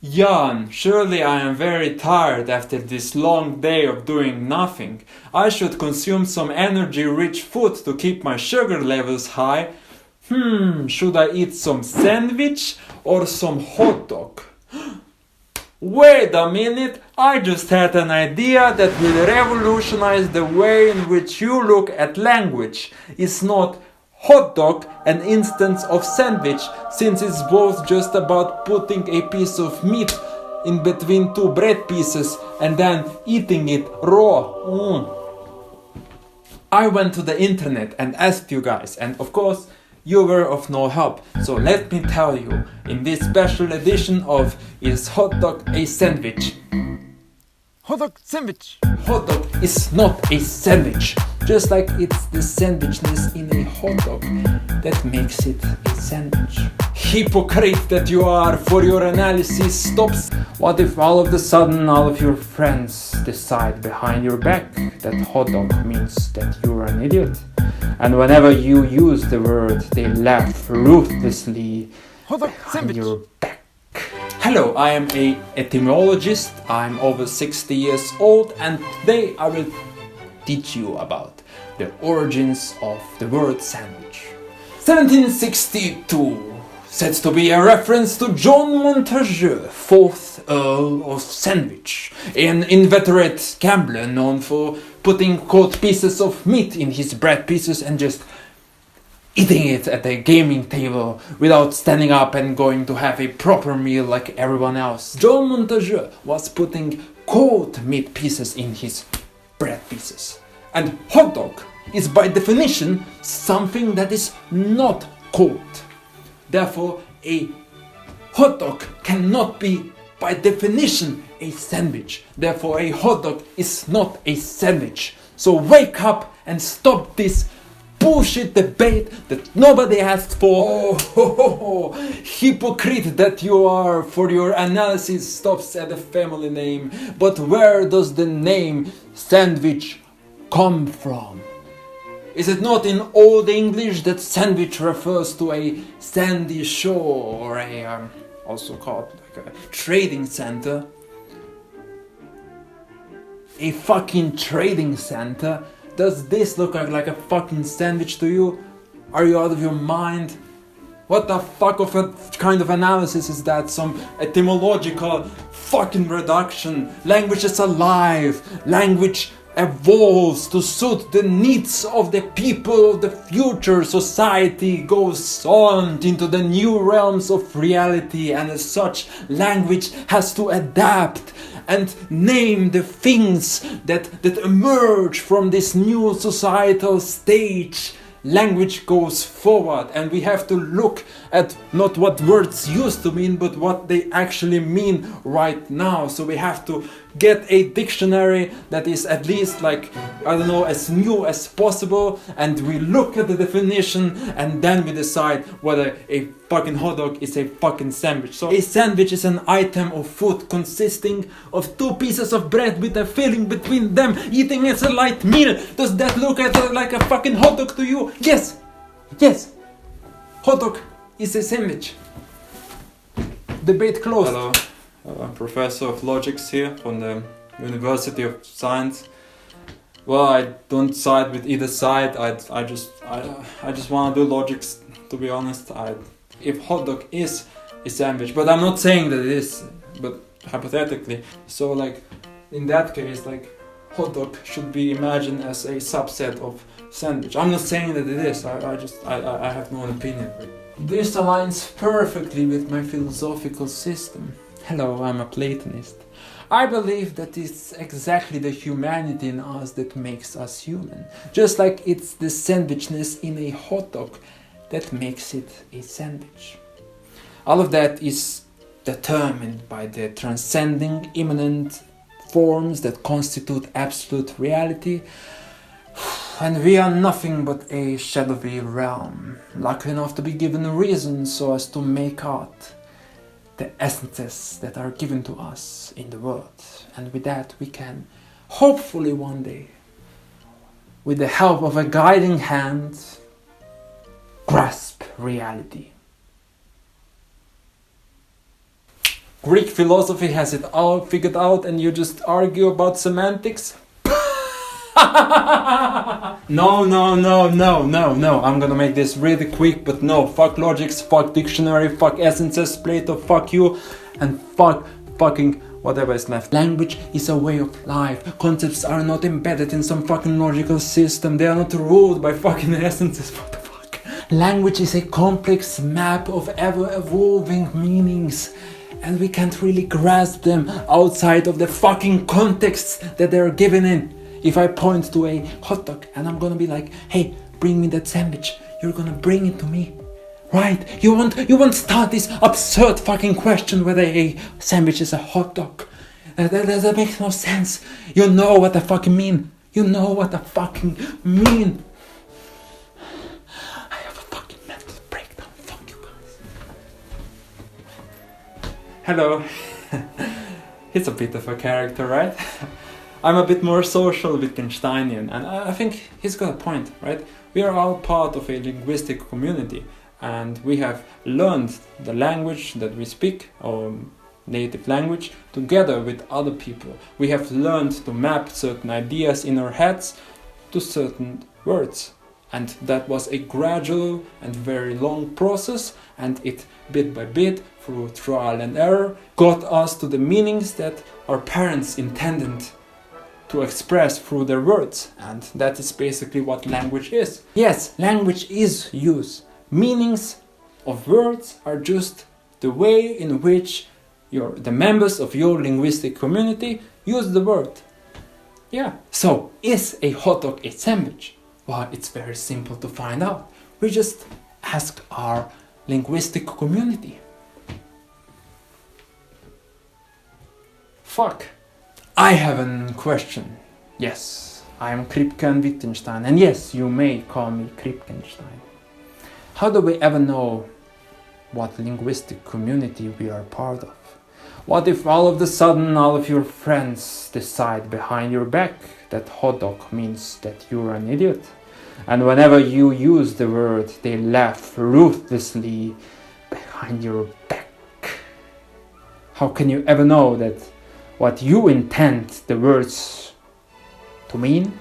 Jan, surely I am very tired after this long day of doing nothing. I should consume some energy-rich food to keep my sugar levels high. Should I eat some sandwich or some hot dog? Wait a minute, I just had an idea that will revolutionize the way in which you look at language. It's not hot dog an instance of sandwich, since it's both just about putting a piece of meat in between two bread pieces and then eating it raw. I went to the internet and asked you guys, and of course you were of no help. So let me tell you, in this special edition of Is Hot Dog a Sandwich? Hot dog sandwich. Hot dog is not a sandwich. Just like it's the sandwichness in a hot dog that makes it a sandwich. Hypocrite that you are, for your analysis stops. What if all of a sudden all of your friends decide behind your back that hot dog means that you're an idiot? And whenever you use the word, they laugh ruthlessly Hot dog behind sandwich. your back. Hello, I am a etymologist. I'm over 60 years old, and today I will teach you about the origins of the word sandwich. 1762, said to be a reference to John Montague, 4th Earl of Sandwich, an inveterate gambler known for putting cold pieces of meat in his bread pieces and just eating it at a gaming table without standing up and going to have a proper meal like everyone else. John Montague was putting cold meat pieces in his bread pieces. And hot dog is by definition something that is not cold. Therefore, a hot dog cannot be by definition a sandwich. Therefore, a hot dog is not a sandwich. So wake up and stop this bullshit debate that nobody asked for. Hypocrite that you are, for your analysis stops at the family name. But where does the name sandwich come from? Is it not in Old English that sandwich refers to a sandy shore or a also called like a trading center? A fucking trading center? Does this look like a fucking sandwich to you? Are you out of your mind? What the fuck of a kind of analysis is that? Some etymological fucking reduction. Language is alive. Language evolves to suit the needs of the people of the future. Society goes on into the new realms of reality, and as such, language has to adapt and name the things that emerge from this new societal stage. Language goes forward, and we have to look at not what words used to mean, but what they actually mean right now. So we have to get a dictionary that is at least like, I don't know, as new as possible, and we look at the definition, and then we decide whether a fucking hot dog is a fucking sandwich. So a sandwich is an item of food consisting of two pieces of bread with a filling between them, eating as a light meal. Does that look like a fucking hot dog to you? Yes! Yes! Hot dog is a sandwich. Debate closed. Hello. I'm Professor of Logics here from the University of Science. Well, I don't side with either side. I just want to do logics, to be honest. If hot dog is a sandwich, but I'm not saying that it is, but hypothetically. So like, in that case, like, hot dog should be imagined as a subset of sandwich. I'm not saying that it is. I have no opinion. This aligns perfectly with my philosophical system. Hello, I'm a Platonist. I believe that it's exactly the humanity in us that makes us human. Just like it's the sandwichness in a hot dog that makes it a sandwich. All of that is determined by the transcending immanent forms that constitute absolute reality, and we are nothing but a shadowy realm, lucky enough to be given a reason so as to make out the essences that are given to us in the world. And with that we can, hopefully one day, with the help of a guiding hand, grasp reality. Greek philosophy has it all figured out and you just argue about semantics? No, I'm gonna make this really quick, but no, fuck logics, fuck dictionary, fuck essences, Plato, fuck you, and fucking whatever is left. Language is a way of life. Concepts are not embedded in some fucking logical system. They are not ruled by fucking essences. What the fuck? Language is a complex map of ever-evolving meanings, and we can't really grasp them outside of the fucking contexts that they're given in. If I point to a hot dog and I'm gonna be like, hey, bring me that sandwich, you're gonna bring it to me, right? You won't start this absurd fucking question whether a sandwich is a hot dog. That makes no sense. You know what I fucking mean. You know what I fucking mean. I have a fucking mental breakdown. Fuck you guys. Hello. He's a bit of a character, right? I'm a bit more social Wittgensteinian, and I think he's got a point, right? We are all part of a linguistic community, and we have learned the language that we speak, our native language, together with other people. We have learned to map certain ideas in our heads to certain words, and that was a gradual and very long process, and it bit by bit, through trial and error, got us to the meanings that our parents intended to express through their words, and that is basically what language is. Yes, language is use. Meanings of words are just the way in which the members of your linguistic community use the word. Yeah. So, is a hot dog a sandwich? Well, it's very simple to find out. We just ask our linguistic community. Fuck. I have a question. Yes, I am Kripkean Wittgenstein, and yes, you may call me Kripkenstein. How do we ever know what linguistic community we are part of? What if all of a sudden all of your friends decide behind your back that hot dog means that you're an idiot? And whenever you use the word, they laugh ruthlessly behind your back. How can you ever know that what you intend the words to mean,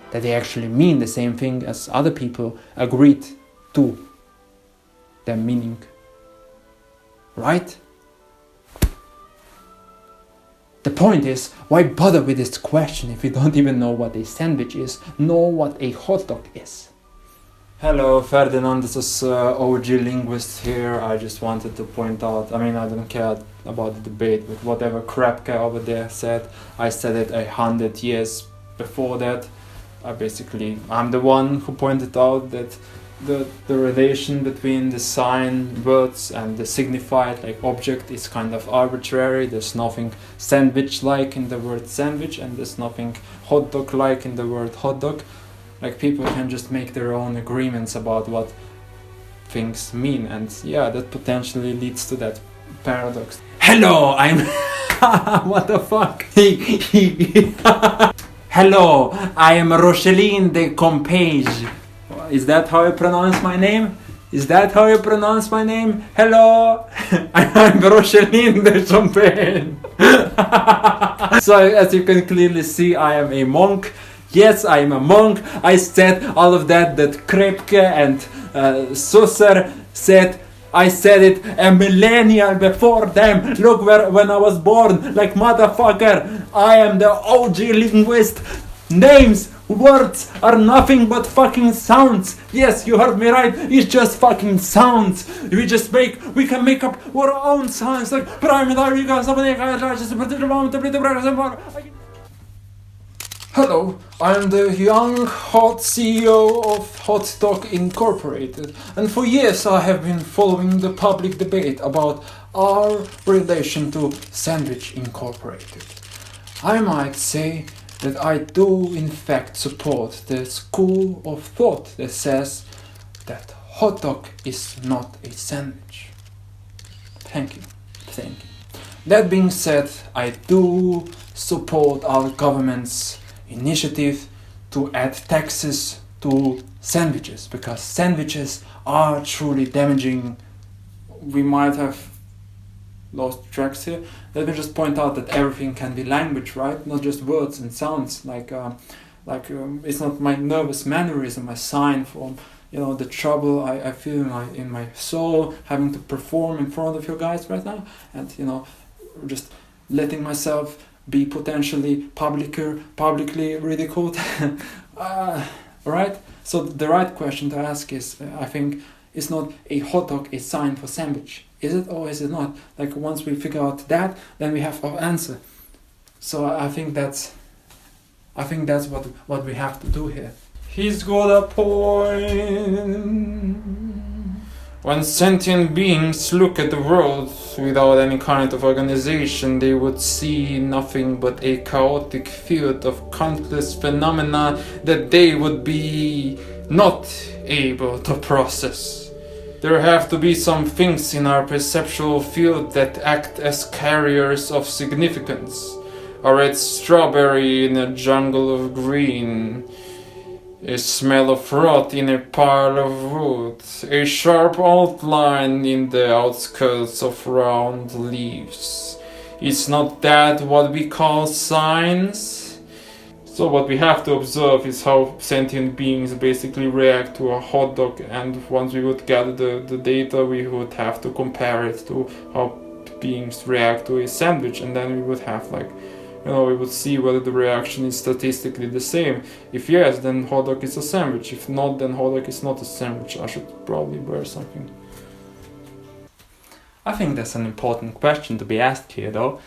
that they actually mean the same thing as other people agreed to their meaning? Right? The point is, why bother with this question if you don't even know what a sandwich is, nor what a hot dog is? Hello, Ferdinand, this is OG linguist here. I just wanted to point out, I don't care about the debate, but whatever Kripke over there said, I said it 100 years before that. I'm the one who pointed out that the relation between the sign words and the signified object is kind of arbitrary. There's nothing sandwich-like in the word sandwich, and there's nothing hot dog-like in the word hot dog. People can just make their own agreements about what things mean, and yeah, that potentially leads to that paradox. Hello, I'm... What the fuck? Hello, I am Roscelin de Compeigne. Is that how you pronounce my name? Hello, I'm Roscelin de Compeigne. So as you can clearly see, I am a monk. Yes, I am a monk. I said all of that Kripke and Saussure said. I said it a millennia before them. Look when I was born, motherfucker. I am the OG linguist. Names, words are nothing but fucking sounds. Yes, you heard me right. It's just fucking sounds. We can make up our own sounds Hello, I am the young, hot CEO of Hotdog Inc. And for years I have been following the public debate about our relation to Sandwich Incorporated. I might say that I do in fact support the school of thought that says that hot dog is not a sandwich. Thank you. That being said, I do support our government's initiative to add taxes to sandwiches, because sandwiches are truly damaging. We might have lost tracks here. Let me just point out that everything can be language, right? Not just words and sounds. It's not my nervous mannerism, a sign for the trouble I feel in my soul, having to perform in front of you guys right now, and just letting myself be potentially publicly ridiculed. Right? So the right question to ask is, I think, is not a hot dog a sign for sandwich? Is it or is it not? Like, once we figure out that, then we have our answer. So I think that's what we have to do here. He's got a point. When sentient beings look at the world without any kind of organization, they would see nothing but a chaotic field of countless phenomena that they would be not able to process. There have to be some things in our perceptual field that act as carriers of significance. A red strawberry in a jungle of green, a smell of rot in a pile of wood, a sharp outline in the outskirts of round leaves. Is not that what we call signs? So what we have to observe is how sentient beings basically react to a hot dog, and once we would gather the data, we would have to compare it to how beings react to a sandwich, and then we would have we would see whether the reaction is statistically the same. If yes, then hot dog is a sandwich. If not, then hot dog is not a sandwich. I should probably wear something. I think that's an important question to be asked here, though.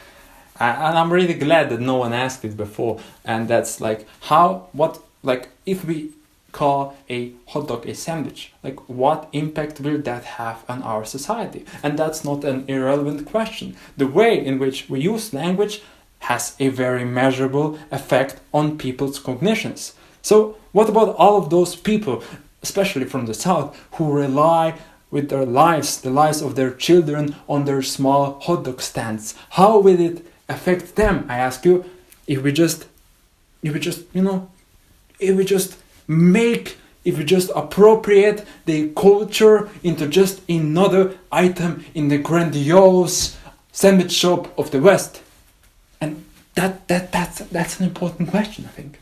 And I'm really glad that no one asked it before. And that's if we call a hot dog a sandwich, what impact will that have on our society? And that's not an irrelevant question. The way in which we use language has a very measurable effect on people's cognitions. So what about all of those people, especially from the South, who rely with their lives, the lives of their children, on their small hot dog stands? How will it affect them, I ask you, if we just appropriate the culture into just another item in the grandiose sandwich shop of the West? And that's an important question, I think.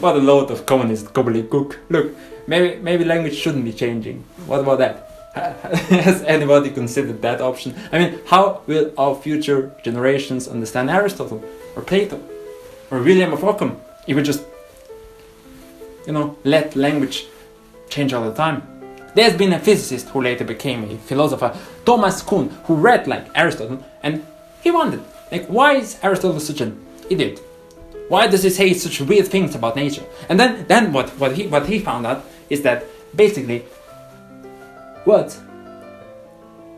What a load of communist gobbledygook. Look, maybe language shouldn't be changing. What about that? Has anybody considered that option? I mean, how will our future generations understand Aristotle or Plato or William of Ockham if we just let language change all the time? There's been a physicist who later became a philosopher, Thomas Kuhn, who read like Aristotle, and he wondered, why is Aristotle such an idiot? Why does he say such weird things about nature? And then what he found out is that basically words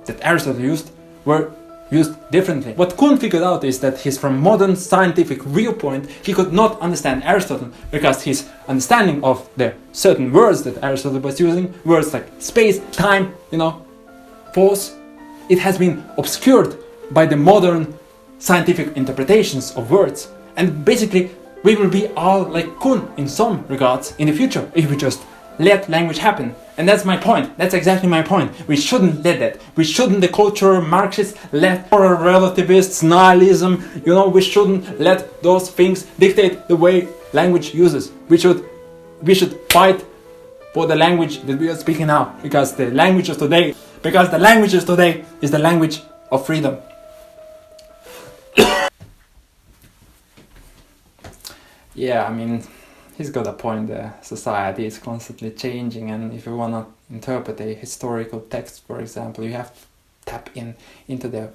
that Aristotle used were used differently. What Kuhn figured out is that from modern scientific viewpoint, he could not understand Aristotle because his understanding of the certain words that Aristotle was using, words like space, time, force, it has been obscured by the modern scientific interpretations of words. And basically, we will be all like Kuhn in some regards in the future if we just let language happen. And that's my point. That's exactly my point. We shouldn't let that. We shouldn't, the cultural Marxists, let moral relativists, nihilism, we shouldn't let those things dictate the way language uses. We should fight for the language that we are speaking now, because the language of today is the language of freedom. Yeah, I mean, he's got a point there. Society is constantly changing, and if you want to interpret a historical text, for example, you have to tap into the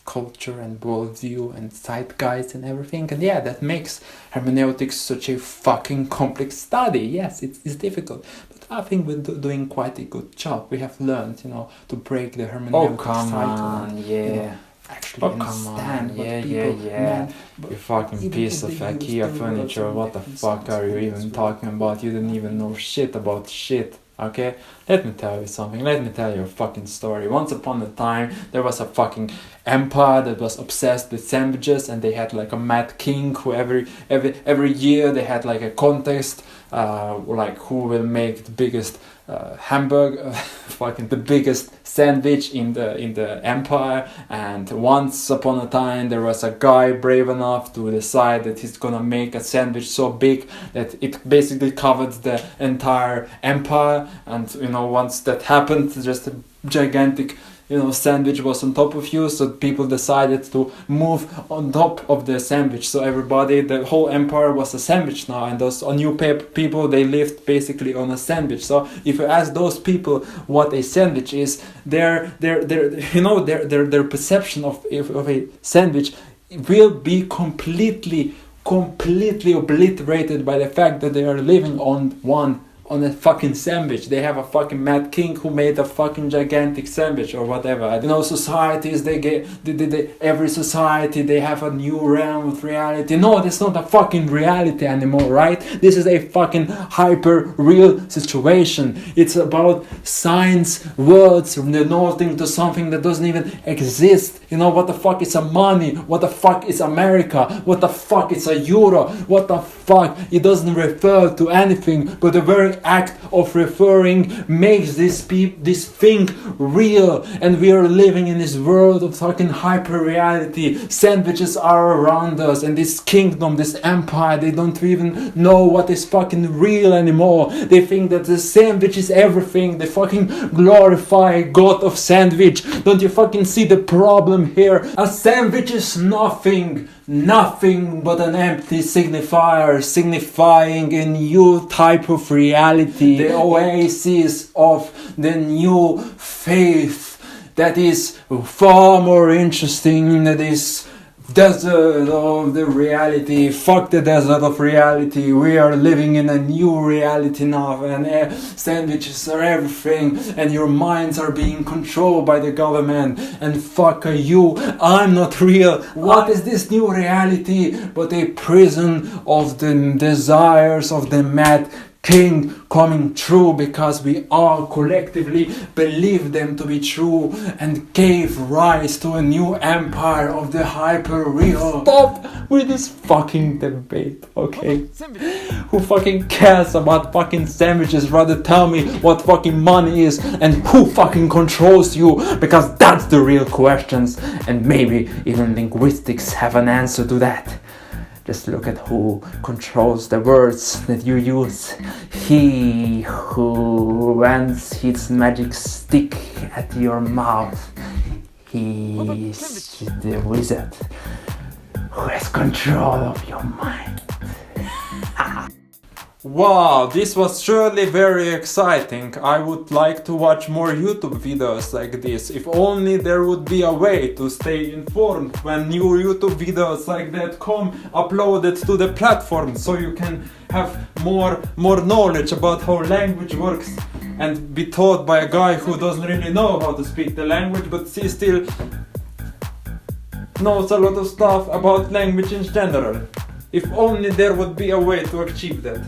culture and worldview and zeitgeist and everything. And yeah, that makes hermeneutics such a fucking complex study. Yes, it's difficult, but I think we're doing quite a good job. We have learned, to break the hermeneutic cycle. Actually understand what people meant. You fucking piece of IKEA furniture, what the fuck are you even talking about? You didn't even know shit about shit, okay? Let me tell you something, let me tell you a fucking story. Once upon a time, there was a fucking empire that was obsessed with sandwiches, and they had like a mad king who every year they had like a contest, like who will make the biggest hamburger, fucking the biggest sandwich in the empire. And once upon a time there was a guy brave enough to decide that he's gonna make a sandwich so big that it basically covered the entire empire. And you know, once that happened, just a gigantic, you know, sandwich was on top of you, so people decided to move on top of the sandwich. So everybody, the whole empire was a sandwich now, and those new people, they lived basically on a sandwich. So if you ask those people what a sandwich is, their perception of a sandwich will be completely obliterated by the fact that they are living on a fucking sandwich. They have a fucking mad king who made a fucking gigantic sandwich or whatever. You know, societies, every society, they have a new realm of reality. No, that's not a fucking reality anymore, right? This is a fucking hyper real situation. It's about science, words, denoting to something that doesn't even exist. You know, what the fuck is a money? What the fuck is America? What the fuck is a euro? What the fuck? It doesn't refer to anything, but the very act of referring makes this thing real, and we are living in this world of fucking hyper reality. Sandwiches are around us, and this kingdom, this empire, they don't even know what is fucking real anymore. They think that the sandwich is everything. They fucking glorify God of sandwich. Don't you fucking see the problem here? A sandwich is nothing but an empty signifier, signifying a new type of reality, the oasis of the new faith that is far more interesting than this desert of the reality. Fuck the desert of reality. We are living in a new reality now, and sandwiches are everything, and your minds are being controlled by the government, and fuck you, I'm not real. What is this new reality but a prison of the desires of the mad king coming true, because we all collectively believe them to be true and gave rise to a new empire of the hyper real. Stop with this fucking debate, okay? Who fucking cares about fucking sandwiches? Rather tell me what fucking money is and who fucking controls you, because that's the real questions, and maybe even linguistics have an answer to that. Just look at who controls the words that you use. He who wants his magic stick at your mouth. He is the wizard who has control of your mind. Wow, this was surely very exciting. I would like to watch more YouTube videos like this. If only there would be a way to stay informed when new YouTube videos like that come uploaded to the platform, so you can have more knowledge about how language works and be taught by a guy who doesn't really know how to speak the language, but he still knows a lot of stuff about language in general. If only there would be a way to achieve that.